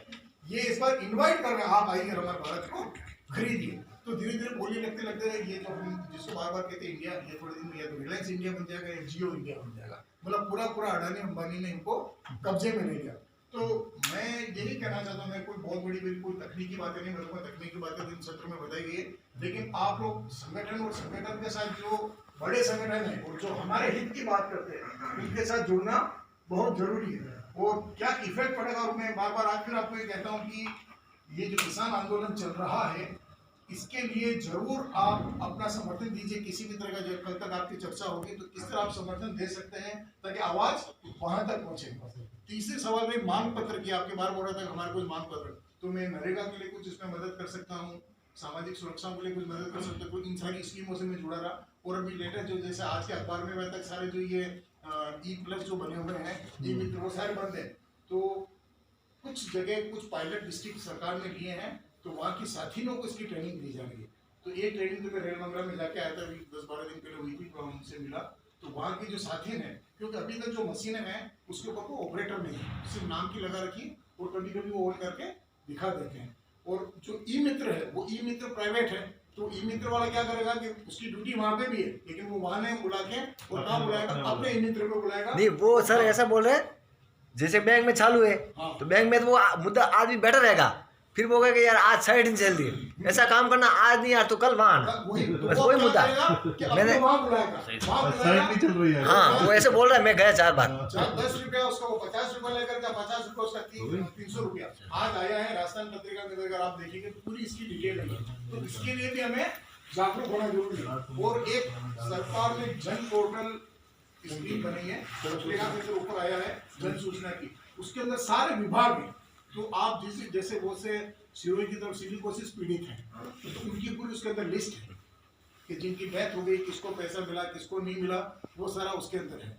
ये इस बार इनवाइट कर रहे हैं, आप आइए हमारे भारत को खरीदिए। तो धीरे धीरे बोलने लगते लगते ये जो हम जिसको बार बार कहते हैं इंडिया, ये थोड़े दिन में या तो रिलायंस इंडिया बन जाएगा या जियो इंडिया बन जाएगा, मतलब पूरा पूरा अडानी अंबानी ने इनको कब्जे में ले लिया। तो मैं यही कहना चाहता हूँ, मैं कोई बहुत बड़ी कोई तकनीकी बातें नहीं, मेरे को तकनीकी बातें दिन सत्र में बताई गई है, लेकिन आप लोग संगठन और संगठन के साथ जो बड़े संगठन है और जो हमारे हित की बात करते हैं, उनके साथ जुड़ना बहुत जरूरी है। और क्या इफेक्ट पड़ेगा, और मैं बार बार आज फिर आपको ये कहता हूँ कि ये जो किसान आंदोलन चल रहा है, इसके लिए जरूर आप अपना समर्थन दीजिए। किसी भी तरह का जो कल तक आपकी चर्चा होगी तो किस तरह आप समर्थन दे सकते हैं ताकि आवाज वहां तक पहुंचे। तीसरे सवाल में मांग पत्र की, आपके बार बोल रहा था हमारे कुछ मांग पत्र, तो मैं नरेगा के लिए कुछ इसमें मदद कर सकता हूँ, सामाजिक सुरक्षा के लिए कुछ मदद कर सकता हूँ, इन सारी स्कीमों से मैं जुड़ा रहा। और अभी लेटेस्ट जो जैसे आज के अखबार में तक सारे जो ये E+ जो बने हुए हैं ई मित्र वो सारे बंद है। तो कुछ जगह कुछ पायलट डिस्ट्रिक्ट सरकार ने लिए हैं तो वहाँ की साथियों को इसकी ट्रेनिंग दी जा रही है। तो ये ट्रेनिंग तो मैं रेल मंगला में जाके आया था, 10-12 दिन पहले हुई थी, तो हमसे मिला। तो वहाँ की जो साथी हैं, क्योंकि अभी तक जो मशीनें हैं उसके ऊपर कोई ऑपरेटर नहीं है, सिर्फ नाम की लगा रखी और कभी वो ऑन करके दिखा देते हैं। और जो ई मित्र है वो ई मित्र प्राइवेट है, तो ई मित्र वाला क्या करेगा कि उसकी ड्यूटी वहाँ पे भी है, लेकिन वो वहाँ नहीं बुला के और कहाँ बुलाएगा, अपने ई मित्र को बुलाएगा। नहीं वो सर ऐसा बोल रहे हैं जैसे बैंक में चालू है हाँ। तो बैंक में तो वो मुद्दा आदमी बैठा रहेगा, फिर वो कहेगा यार आज साइड नहीं चल दी, ऐसा काम करना आज नहीं यार तो कल वहाँ, बस वही मुद्दा। मैंने साइड नहीं चल रही है। हाँ वो ऐसे बोल रहा है, मैं गया 4 बार। 10 रुपया उसका वो 50 रुपया लेकर का 50 रुपया उसका 300 रुपया आज आया है। राजस्थान पत्रिका में अगर आप देखेंगे तो पूरी इसकी डिटेल है। तो इसके लिए भी हमें जागरूक होना जरूरी है। और एक सरकार ने जन पोर्टल स्कीम बनाई है, पत्रिका के ऊपर आया है जन सूचना की, उसके अंदर सारे विभाग हैं। तो आप जैसे वो से सिरोही की तरफ सिलिकोसिस पीड़ित हैं तो उनकी पूरी उसके अंदर लिस्ट है कि जिनकी डेथ हो गई, किसको पैसा मिला, किसको नहीं मिला, वो सारा उसके अंदर है।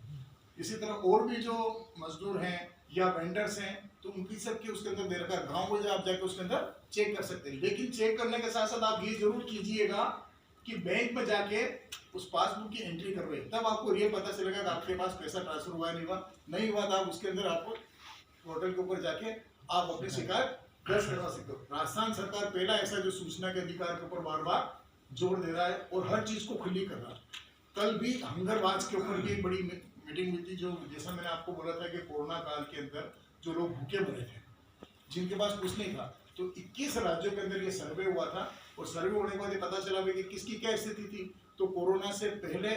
इसी तरह और भी जो मजदूर हैं या वेंडर्स हैं तो उनकी सबके उसके अंदर दे रखा है। गाँव को आप जाके उसके अंदर चेक कर सकते हैं, लेकिन चेक करने के साथ साथ आप ये जरूर कीजिएगा कि बैंक में जाके उस पासबुक की एंट्री करवाइए, तब आपको ये पता चलेगा कि आपके पास पैसा ट्रांसफर हुआ नहीं हुआ था। आप उसके अंदर आपको पोर्टल के ऊपर जाके आप अपनी शिकायत दर्ज करवा सकते हो। राजस्थान सरकार पहला ऐसा जो सूचना के अधिकार के ऊपर बार बार जोर दे रहा है और हर चीज को खुली कर रहा है। कल भी हंगरवाज के ऊपर भी एक बड़ी मीटिंग हुई थी, जो जैसा मैंने आपको बोला था कि कोरोना काल के अंदर जो लोग भूखे मरे थे, जिनके पास कुछ नहीं था, तो 21 राज्यों के अंदर ये सर्वे हुआ था और सर्वे होने के बाद ये पता चला कि किसकी क्या स्थिति थी। तो कोरोना से पहले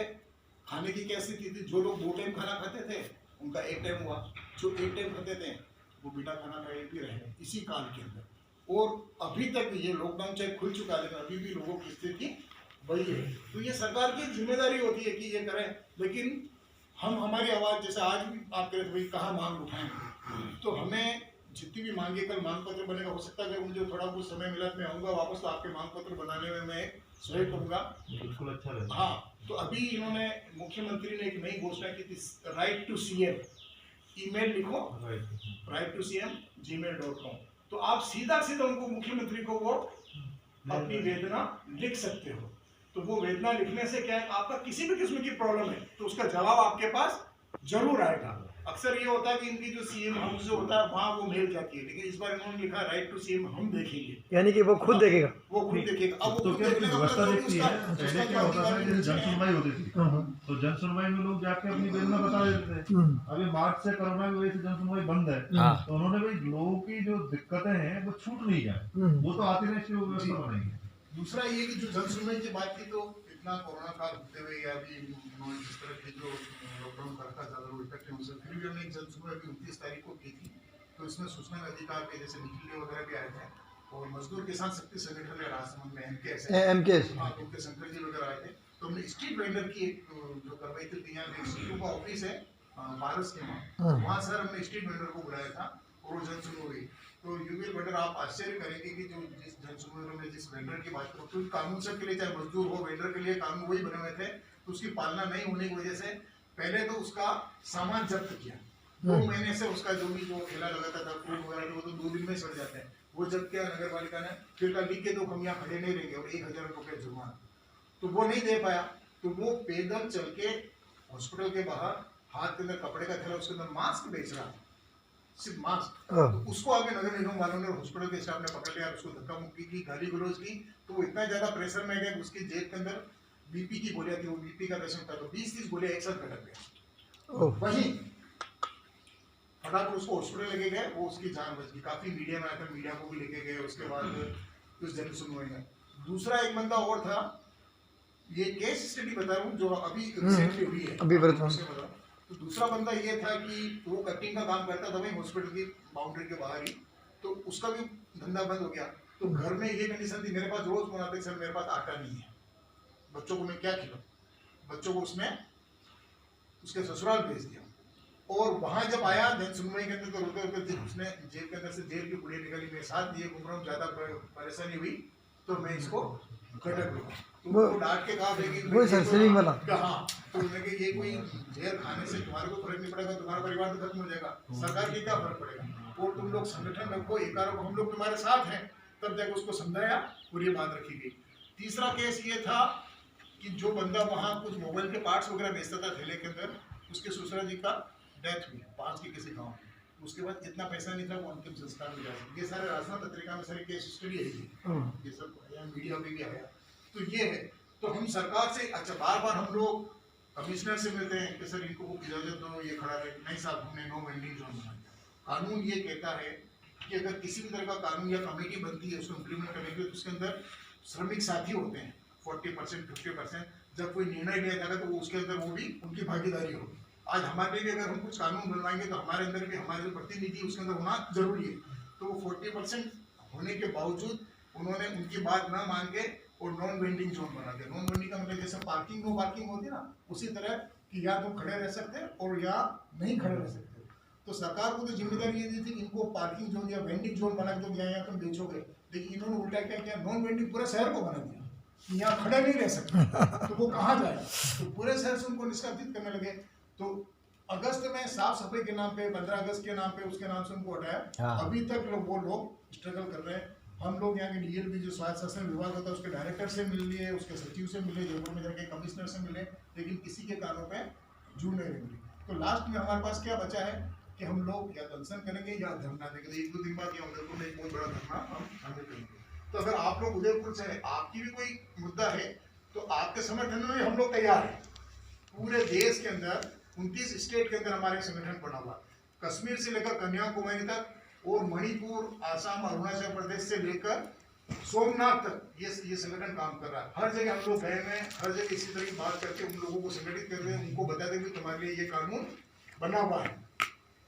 खाने की क्या स्थिति थी, जो लोग 2 टाइम खाना खाते थे उनका 1 टाइम हुआ, जो 1 टाइम खाते थे वो बिना खाना खाए भी रहे इसी काल के अंदर। और अभी तक ये लॉकडाउन चाहे खुल चुका है लेकिन अभी भी लोगों की स्थिति वही है। तो ये सरकार की जिम्मेदारी होती है कि ये करें, लेकिन हम हमारी आवाज़ जैसे आज भी आप कह रहे थे भाई कहाँ मांग उठाएंगे, तो हमें जितनी भी मांगे, कल मांग पत्र बनेगा, हो सकता है अगर मुझे थोड़ा बहुत समय मिला तो मैं आऊँगा वापस, तो आपके मांग पत्र बनाने में मैं सहयोग करूँगा। बिल्कुल अच्छा रहेगा। हाँ, तो अभी इन्होंने मुख्यमंत्री ने एक नई घोषणा की थी, राइट टू CM, ईमेल लिखो right2cm@gmail.com, तो आप सीधा उनको मुख्यमंत्री को वो अपनी वेदना लिख सकते हो। तो वो वेदना लिखने से क्या है, आपका किसी भी किस्म की प्रॉब्लम है तो उसका जवाब आपके पास जरूर आएगा। अक्सर ये होता है कि इनकी जो CM हम जो होता है वहाँ वो मिल जाती है, लेकिन इस बार इन्होंने लिखा राइट टू CM हम देखेंगे, यानी कि वो खुद देखेगा। वो खुद देखेगा। अब वो तो खुद क्या देखने का व्यवस्था मतलब देखती है, पहले क्या होता था कि जन सुनवाई होती थी, तो जन सुनवाई में लोग जाके अपनी वेदना बता देते थे। अभी मार्च से कोरोना की वजह से जन सुनवाई बंद है, तो उन्होंने भाई लोगों की जो दिक्कतें हैं वो छूट नहीं जाए, वो तो आती नहीं व्यवस्था बनाई है। दूसरा ये कि जो जन सुनवाई की बात की, तो इतना कोरोना काल होते हुए या अभी उन्होंने जिस तरह की जो लॉकडाउन करता ज़्यादा लोग इकट्ठे हुए, फिर भी हमने एक जन सुनवाई अभी 29 तारीख को की थी। तो इसमें सूचना के अधिकार के जैसे निखिल वगैरह भी आए थे और मजदूर किसान शक्ति संगठन या राजसमंद में MKS उनके शंकर जी वगैरह आए थे। तो हमने स्ट्रीट वेंडर की जो करवाई थी, यहाँ DCU का ऑफिस है पारस के वहाँ सर हमने स्ट्रीट वेंडर को बुलाया था और वो जन सुनवाई। तो यूपी वेंडर आप आश्चर्य करेंगे कि जो जिस जन सुनवाई में जिस वेंडर की बात करो, तो कानून सबके लिए, चाहे मजदूर हो वेंडर के लिए कानून वही बने हुए थे, तो उसकी पालना नहीं होने की वजह से पहले तो उसका सामान जब्त किया। 2 महीने से उसका जो भी जो ठेला लगाता था फ्रूट वगैरह, वो तो 2 दिन में सड़ जाते हैं, वो जब्त किया नगर पालिका ने। फिर कल लिख के तो हम यहाँ खड़े नहीं रहेंगे और 1000 रुपये जुर्माना, तो वो नहीं दे पाया। तो वो पैदल चल के हॉस्पिटल के बाहर हाथ के अंदर कपड़े का थैला, उसके अंदर मास्क बेच रहा, सिर्फ मास्क। तो उसको आगे नगर निगम वालों ने, हॉस्पिटल के स्टाफ ने पकड़ लिया, उसको धक्का मुक्की की, गाली गलौज की। तो वो इतना ज्यादा प्रेशर में गया कि उसकी जेब के अंदर BP की गोलियां थी, वो BP का पेशेंट था, तो 20-30 गोलियां एक साथ कटक गया। वहीं फटाफट उसको हॉस्पिटल लेके गए, वो उसकी जान बच गई। काफी मीडिया में आया था, मीडिया को भी लेके गए। उसके बाद उस जन सुनवाई में दूसरा एक बंदा और था, ये केस स्टडी बता रहा हूँ जो अभी रिसेंटली हुई है, अभी तो दूसरा बंदा ये था कि वो कटिंग का काम करता था वही हॉस्पिटल की बाउंड्री के बाहर ही, तो उसका भी धंधा बंद हो गया। तो घर में ये कंडीशन थी, मेरे पास रोज फोन आते, सर मेरे पास आटा नहीं है, बच्चों को मैं क्या खिलाऊं, बच्चों को उसने उसके ससुराल भेज दिया। और वहां जब आया जन सुनवाई के अंदर तो रोते रोते उसने जेल के अंदर से जेल की पुड़िया निकाली, मेरे साथ दिए घूम रहा हूँ, ज्यादा परेशानी हुई तो मैं इसको कटक लूंगा, तो उनको डांट के कहा वो सर सही बोला। हाँ, तो उन्होंने कहा ये कोई जेल खाने से तुम्हारे को फर्क नहीं पड़ेगा, तुम्हारा परिवार तो खत्म हो जाएगा, सरकार की क्या फर्क पड़ेगा, और तुम लोग संगठन रखो, एक हम लोग तुम्हारे साथ हैं, तब जाकर उसको समझाया और ये बात रखी गई। तीसरा केस ये था कि जो बंदा वहाँ कुछ मोबाइल के पार्ट्स वगैरह बेचता था ठेले के अंदर, उसके ससुरा जी का डेथ हुई पास के किसी गाँव में, उसके बाद इतना पैसा नहीं था वो अंतिम संस्कार में जा सके। ये सारे राजनाथ पत्रिका में सारे केस स्टडी है, ये सब आया, मीडिया में भी आया। तो ये है, तो हम सरकार से अच्छा बार बार हम लोग कमिश्नर से मिलते हैं कि सर इनको इजाजत दो, ये खड़ा रहे, नहीं साहब हमने नो वेंडिंग जोन बनाया। कानून ये कहता है कि अगर किसी भी तरह का कानून या कमेटी बनती है उसको इम्प्लीमेंट करने के लिए, तो उसके अंदर श्रमिक साथी होते हैं 40% 50%, जब कोई निर्णय लिया जाएगा तो उसके अंदर वो भी उनकी भागीदारी होगी। आज हमारे लिए अगर हम कुछ कानून बनवाएंगे तो हमारे अंदर भी हमारे जो प्रतिनिधि उसके अंदर होना जरूरी है, तो वो 40% होने के बावजूद उन्होंने उनकी बात न मान के और नॉन वेंडिंग जोन बना दिया। नॉन वेंडिंग का मतलब जैसे पार्किंग नो पार्किंग होती है ना, उसी तरह कि या तो खड़े रह सकते हैं और या नहीं खड़े रह सकते। तो सरकार को तो जिम्मेदारी ये दी थी कि इनको पार्किंग जोन या वेंडिंग जोन बना के तो यहाँ तुम बेचोगे, लेकिन इन्होंने उल्टा क्या किया, नॉन वेंडिंग पूरे शहर को बना दिया कि यहाँ खड़े नहीं रह सकते, तो वो कहाँ जाए, तो पूरे शहर से उनको निष्कासित करने लगे। तो अगस्त में साफ सफाई के नाम पे, 15 अगस्त के नाम पे, उसके नाम से उनको हटाया। अभी तक वो लोग स्ट्रगल कर रहे हैं। हम लोग यहाँ के डीएलपी जो स्वास्थ्य शासन विभाग होता है उसके डायरेक्टर से मिल लिए, उसके सचिव से मिले, जयपुर में जाके कमिश्नर से मिले, लेकिन किसी के कानों पे जू नहीं मिली। तो लास्ट में हमारे पास क्या बचा है कि हम लोग या अनशन करेंगे या धरना देंगे। तो 1-2 दिन बाद या उदयपुर में एक बहुत बड़ा धरना हम शामिल करेंगे। तो अगर आप लोग उदयपुर से है, आपकी भी कोई मुद्दा है तो आपके समर्थन में हम लोग तैयार हैं। पूरे देश के अंदर 29 स्टेट के अंदर हमारे संगठन बना हुआ, कश्मीर से लेकर कन्याकुमारी तक और मणिपुर, आसाम, अरुणाचल प्रदेश से लेकर सोमनाथ तक ये संगठन काम कर रहा है। हर जगह हम लोग गए हैं, हर जगह इसी तरह की बात करके उन लोगों को संगठित कर रहे हैं, उनको बता देंगे तुम्हारे लिए ये कानून बना हुआ है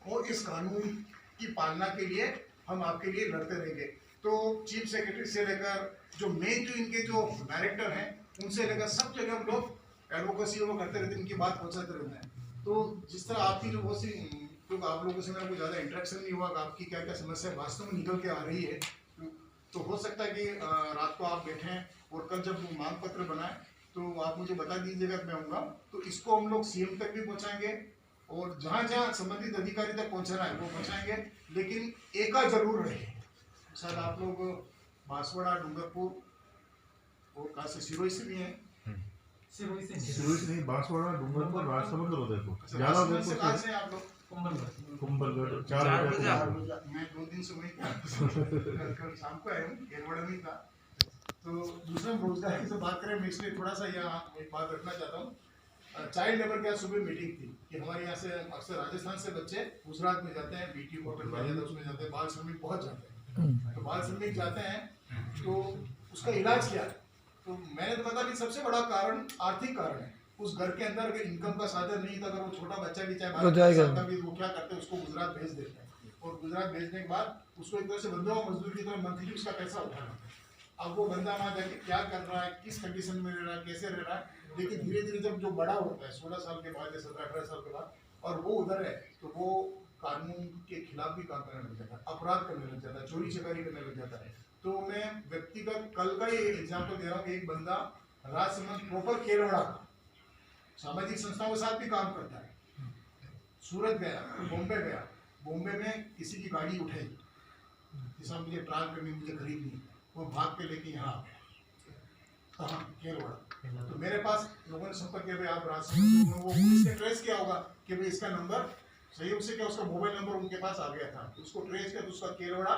और इस कानून की पालना के लिए हम आपके लिए लड़ते रहेंगे। तो चीफ सेक्रेटरी से लेकर जो मेन जो इनके जो डायरेक्टर हैं उनसे लेकर सब जगह हम लोग एडवोकेसी वो करते रहते हैं, उनकी बात पहुंचाते रहते हैं। तो जिस तरह आपकी जो बहुत सी तो आप लोगों से मेरा कोई ज़्यादा इंटरेक्शन नहीं हुआ, आपकी क्या क्या समस्या वास्तव में निकल के आ रही है, तो हो सकता है कि रात को आप बैठें और कल जब मांग पत्र बनाए तो आप मुझे बता दीजिएगा, मैं आऊँगा। तो इसको हम लोग सीएम तक भी पहुँचाएंगे और जहाँ जहाँ संबंधित अधिकारी तक पहुँचाना है वो पहुँचाएंगे, लेकिन एका जरूर रहे। शायद आप लोग बांसवाड़ा, डूंगरपुर और कहाँ से, सिरोही से भी हैं? सिरोही से नहीं, बांसवाड़ा, डूंगरपुर, राजसमंद, उदयपुर। ज्यादा उदयपुर कहाँ से आप लोग? कुंभलगढ़। 4 बजे मैं 2 दिन से वहीं कल शाम को आया हूँ, केरवाड़ा नहीं था। तो दूसरा रोजगार की बात करें, मैं इसलिए थोड़ा सा यहाँ एक बात रखना चाहता हूँ। चाइल्ड लेबर की सुबह मीटिंग थी कि हमारे यहाँ से अक्सर राजस्थान से बच्चे गुजरात में जाते हैं, बीटी होटल में जाते हैं, उसमें जाते हैं, बाल श्रमिक बहुत जाते हैं। तो बाल श्रमिक जाते हैं तो उसका इलाज क्या है, तो मैंने तो बता दी सबसे बड़ा कारण आर्थिक कारण है। उस घर के अंदर अगर इनकम का साधन नहीं था, अगर वो छोटा बच्चा भी चाहे 12 साल का भी, वो क्या करते हैं, उसको गुजरात भेज देते हैं और गुजरात भेजने के बाद उसको एक तरह से बंधुआ मजदूर की तरह मंथली उसका पैसा उठाना। अब वो बंदा वहाँ जाके क्या कर रहा है, किस कंडीशन में रह रहा है, कैसे रह रहा है, लेकिन धीरे धीरे जब जो बड़ा होता है 16 साल के बाद या 17-18 साल के बाद और वो उधर है, तो वो कानून के खिलाफ भी काम करने लग जाता है, अपराध करने लग जाता है, चोरी चकारी करने लग जाता है। तो मैं व्यक्तिगत कल का ही एग्जाम्पल दे रहा हूँ कि एक बंदा राजसमंद प्रॉपर केरवाड़ा सामाजिक संस्थाओं के साथ भी काम करता है, सूरत गया, बॉम्बे गया, बॉम्बे में किसी की गाड़ी उठाई, जैसा मुझे ट्रायल करनी, मुझे खरीदनी, वो भाग के लेके यहाँ आ गया, कहाँ, केरवाड़ा। तो मेरे पास लोगों ने संपर्क किया, भाई आप राजसमंद, वो पुलिस ने ट्रेस किया होगा कि भाई इसका नंबर सहयोग से क्या, उसका मोबाइल नंबर उनके पास आ गया था, तो उसको ट्रेस किया तो उसका केरवाड़ा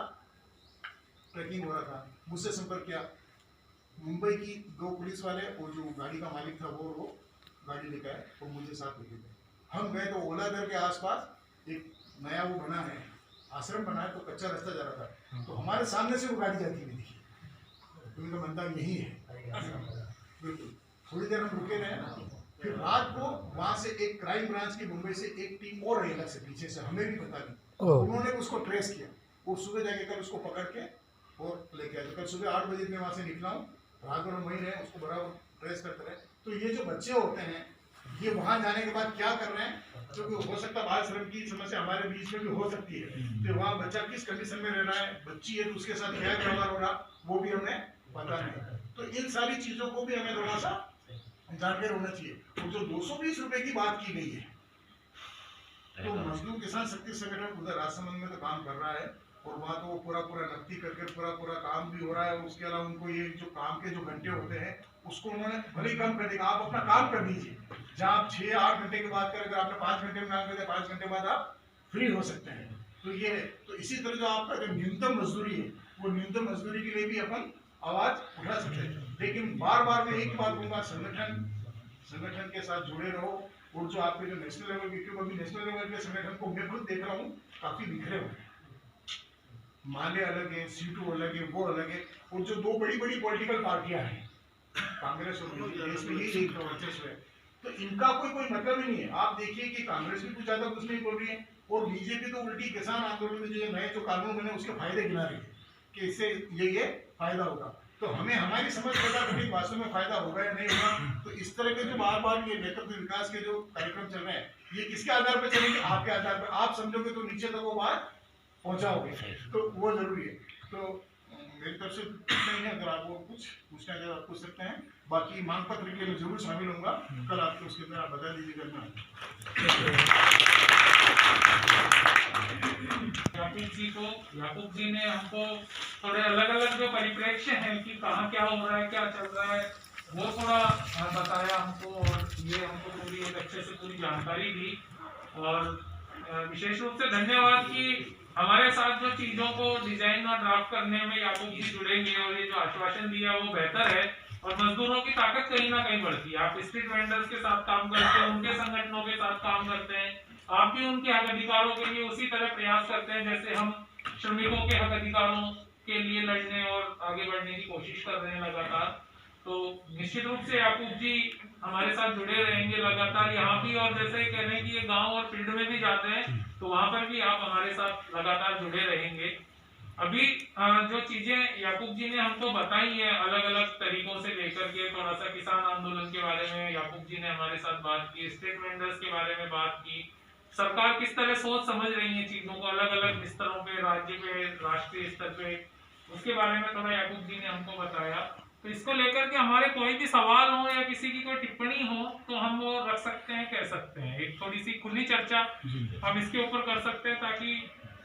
ट्रैकिंग हो रहा था। मुझसे संपर्क किया, मुंबई की 2 पुलिस वाले और जो गाड़ी का मालिक था वो गाड़ी लेकर आए और मुझे साथ लेके गए। हम गए तो ओलादर के आसपास एक नया वो बना है, आश्रम बना है, तो कच्चा रास्ता जा रहा था, तो हमारे सामने से वो गाड़ी जाती हुई दिखी, तो उनका मंदा यही है। बिल्कुल थोड़ी देर हम रुके रहे, फिर रात को वहां से एक क्राइम ब्रांच की मुंबई से एक टीम और रही अलग से पीछे से, हमें भी पता नहीं, उन्होंने उसको ट्रेस किया और सुबह जाके कल उसको पकड़ के और लेके आए। तो कल सुबह 8 बजे मैं वहाँ से निकला हूँ, रात भर वहीं रहे, उसको बराबर ट्रेस करते रहे। तो ये जो बच्चे होते हैं ये वहाँ जाने के बाद क्या कर रहे हैं, क्योंकि हो सकता है बाल श्रम की समस्या हमारे बीच में भी हो सकती है, तो वहाँ बच्चा किस कंडीशन में रह रहा है, बच्ची है तो उसके साथ क्या व्यवहार हो रहा वो भी हमें पता नहीं। तो इन सारी चीजों को भी हमें थोड़ा सा जानकार होना चाहिए। और जो 220 रुपए की बात की गई है, तो मजदूर किसान शक्ति संगठन उधर राजसमंद में तो काम कर रहा है और वहाँ तो वो पूरा नकदी करके पूरा काम भी हो रहा है। उसके अलावा उनको ये जो काम के जो घंटे होते हैं उसको उन्होंने भले ही कम कर देगा, आप अपना काम कर दीजिए। जहाँ आप 6-8 घंटे की बात करें, अगर आपने 5 घंटे में काम कर दिया, 5 घंटे बाद आप फ्री हो सकते हैं। तो ये है। तो इसी तरह जो आपका जो न्यूनतम मजदूरी है, वो न्यूनतम मजदूरी के लिए भी अपन आवाज उठा सकते हैं। लेकिन बार बार मैं एक बात कहूंगा, संगठन के साथ जुड़े रहो। और जो आपके जो नेशनल लेवल के, क्योंकि अभी नेशनल लेवल के संगठन को मैं खुद देख रहा हूँ काफी बिखरे हुए हैं, माले अलग है, सीटू अलग है, वो अलग है। और जो दो बड़ी पॉलिटिकल पार्टियां हैं, कांग्रेस और बीजेपी, देश में यही एक वर्चस्व है, तो इनका कोई मतलब ही नहीं है। आप देखिए कि कांग्रेस भी कुछ ज्यादा कुछ नहीं बोल रही है और बीजेपी तो उल्टी किसान आंदोलन में जो नए जो कानून बने उसके फायदे गिना रही है कि इससे ये फायदा होगा। तो हमें हमारी समझ पैदा करनी वास्तव में फायदा होगा या नहीं होगा। तो इस तरह के जो बार ये नेतृत्व विकास के जो कार्यक्रम चल रहे हैं, ये किसके आधार पर चलेंगे, आपके आधार पर। आप समझोगे तो नीचे तक वो बात पहुंचाओगे, तो वो जरूरी है। तो मेरी तरफ से इतना ही है। अगर आपको कुछ पूछना है आप पूछ सकते हैं। बाकी मांग पत्र के लिए मैं जरूर शामिल होऊंगा कल, आपको उसके अंदर आप बता दीजिएगा। याकूब जी ने हमको थोड़े अलग अलग जो परिप्रेक्ष्य है कि कहाँ क्या हो रहा है, क्या चल रहा है, वो थोड़ा बताया हमको और ये हमको पूरी एक अच्छे से पूरी जानकारी दी। और विशेष रूप से धन्यवाद कि हमारे साथ जो चीजों को डिजाइन और ड्राफ्ट करने में याकूब जी जुड़ेंगे और ये जो आश्वासन दिया वो बेहतर है और मजदूरों की ताकत कहीं ना कहीं बढ़ती है। आप स्ट्रीट वेंडर्स के साथ काम करते हैं, उनके संगठनों के साथ काम करते हैं, आप भी उनके हक अधिकारों के लिए उसी तरह प्रयास करते हैं जैसे हम श्रमिकों के हक अधिकारों के लिए लड़ने और आगे बढ़ने की कोशिश कर रहे हैं लगातार। तो निश्चित रूप से याकूब जी हमारे साथ जुड़े रहेंगे लगातार यहाँ भी, और जैसे कह रहे हैं कि ये गांव और फील्ड में भी जाते हैं तो वहां पर भी आप हमारे साथ लगातार जुड़े रहेंगे। अभी जो चीजें याकूब जी ने हमको बताई है अलग अलग तरीकों से लेकर के, थोड़ा सा किसान आंदोलन के बारे में याकूब जी ने हमारे साथ बात की, स्टेट वेंडर्स के बारे में बात की, सरकार किस तरह सोच समझ रही है चीजों को अलग अलग स्तरों पे, राज्य पे, राष्ट्रीय स्तर पे, उसके बारे में थोड़ा याकूब जी ने हमको बताया। तो इसको लेकर के हमारे कोई भी सवाल हो या किसी की कोई टिप्पणी हो तो हम वो रख सकते हैं, कह सकते हैं। एक थोड़ी सी खुली चर्चा हम इसके ऊपर कर सकते हैं ताकि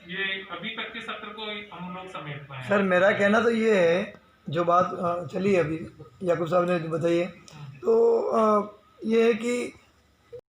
ये अभी तक के सत्र को हम लोग समेट पाए। सर मेरा कहना तो ये है, जो बात चली अभी याकूब साहब ने बताई है, तो ये है कि